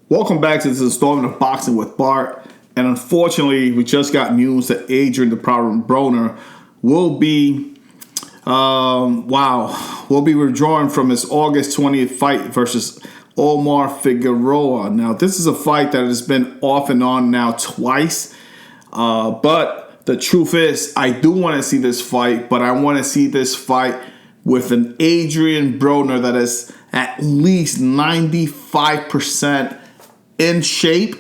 Welcome back to this installment of Boxing with Bart. And unfortunately, we just got news that Adrien Broner will be, will be withdrawing from his August 20th fight versus Omar Figueroa. Now, this is a fight that has been off and on now twice. But the truth is, I do want to see this fight, but I want to see this fight with an Adrien Broner that is at least 95% in shape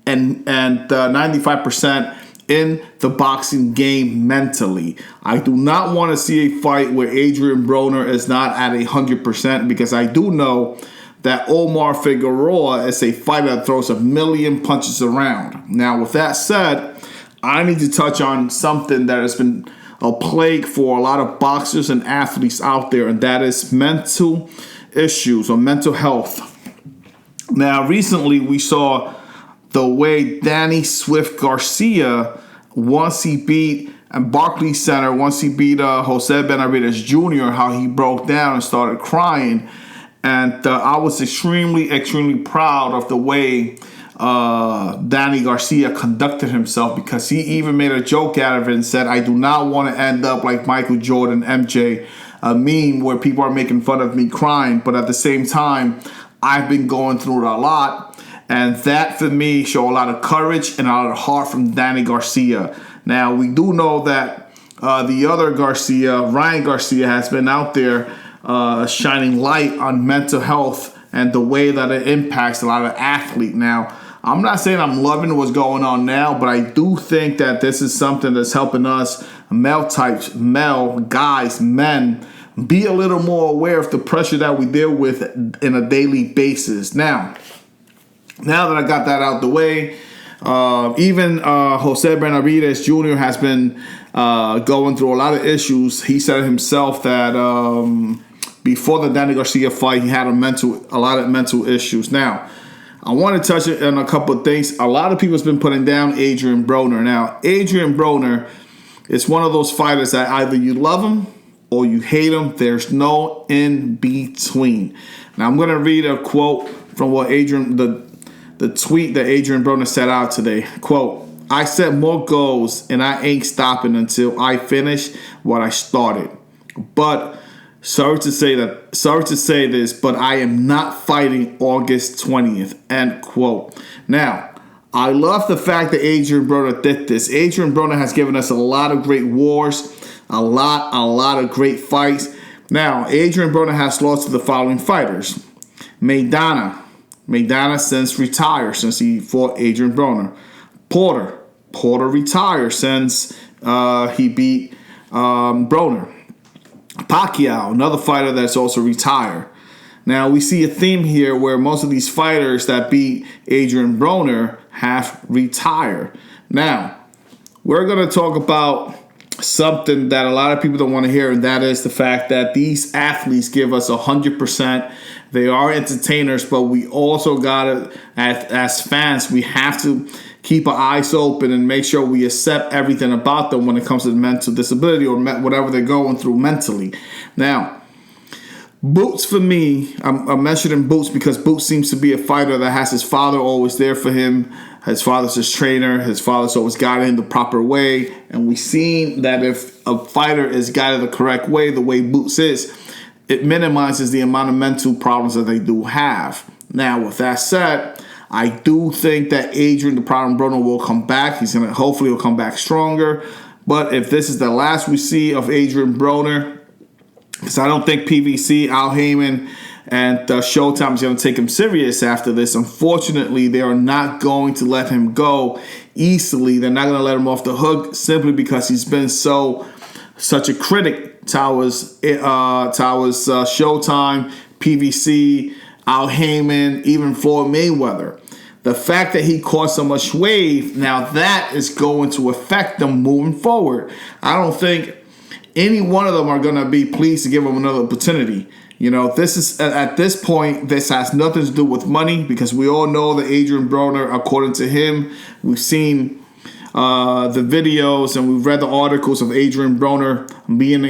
and 95% in the boxing game mentally. I do not want to see a fight where Adrien Broner is not at 100% because I do know that Omar Figueroa is a fighter that throws a million punches around. Now, with that said, I need to touch on something that has been a plague for a lot of boxers and athletes out there, and that is mental issues or mental health. Now, recently we saw the way Danny Swift Garcia, once he beat at Barclays Center, once he beat Jose Benavidez Jr., how he broke down and started crying. And I was extremely proud of the way Danny Garcia conducted himself, because he even made a joke out of it and said, I do not want to end up like Michael Jordan, MJ, a meme where people are making fun of me crying. But at the same time, I've been going through it a lot. And that, for me, showed a lot of courage and a lot of heart from Danny Garcia. Now, we do know that the other Garcia, Ryan Garcia, has been out there shining light on mental health and the way that it impacts a lot of athletes. Now, I'm not saying I'm loving what's going on now, but I do think that this is something that's helping us male types, male guys, men, be a little more aware of the pressure that we deal with in a daily basis. Now that I got that out the way, even Jose Benavidez Jr. has been going through a lot of issues. He said himself that before the Danny Garcia fight, he had a lot of mental issues. Now, I want to touch on a couple of things. A lot of people have been putting down Adrien Broner. Now, Adrien Broner is one of those fighters that either you love him or you hate him. There's no in between. Now, I'm going to read a quote from what the tweet that Adrien Broner set out today. Quote, I set more goals and I ain't stopping until I finish what I started. But sorry to say this, but I am not fighting August 20th. End quote. Now, I love the fact that Adrien Broner did this. Adrien Broner has given us a lot of great wars, a lot of great fights. Now, Adrien Broner has lost to the following fighters. Maidana since retired, since he fought Adrien Broner. Porter retired since he beat Broner. Pacquiao, another fighter that's also retired. Now, we see a theme here where most of these fighters that beat Adrien Broner have retired. Now, we're going to talk about something that a lot of people don't want to hear, and that is the fact that these athletes give us 100%. They are entertainers, but we also got to, as fans, we have to keep our eyes open and make sure we accept everything about them when it comes to mental disability or whatever they're going through mentally. Now, Boots, for me, I'm mentioning Boots because Boots seems to be a fighter that has his father always there for him. His father's his trainer. His father's always guided him the proper way. And we've seen that if a fighter is guided the correct way, the way Boots is, it minimizes the amount of mental problems that they do have. Now, with that said, I do think that Adrien Broner will come back. Hopefully he'll come back stronger. But if this is the last we see of Adrien Broner, because I don't think PVC, Al Heyman, and Showtime is going to take him serious after this. Unfortunately, they are not going to let him go easily. They're not going to let him off the hook simply because he's been such a critic towards Showtime, PVC, Al Heyman, even Floyd Mayweather. The fact that he caught so much wave, now that is going to affect them moving forward. I don't think any one of them are going to be pleased to give him another opportunity. You know, this is at this point, this has nothing to do with money, because we all know that Adrien Broner, according to him, we've seen the videos and we've read the articles of Adrien Broner being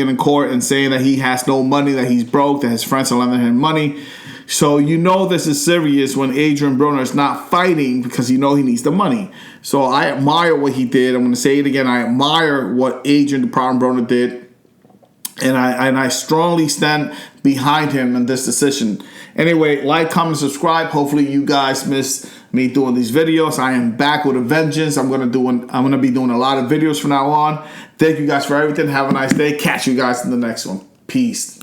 in court and saying that he has no money, that he's broke, that his friends are lending him money. So you know this is serious when Adrien Broner is not fighting because you know he needs the money. So I admire what he did. I'm going to say it again. I admire what Adrien Broner did. And I strongly stand behind him in this decision. Anyway, like, comment, subscribe. Hopefully you guys miss me doing these videos. I am back with a vengeance. I'm gonna be doing a lot of videos from now on. Thank you guys for everything. Have a nice day. Catch you guys in the next one. Peace.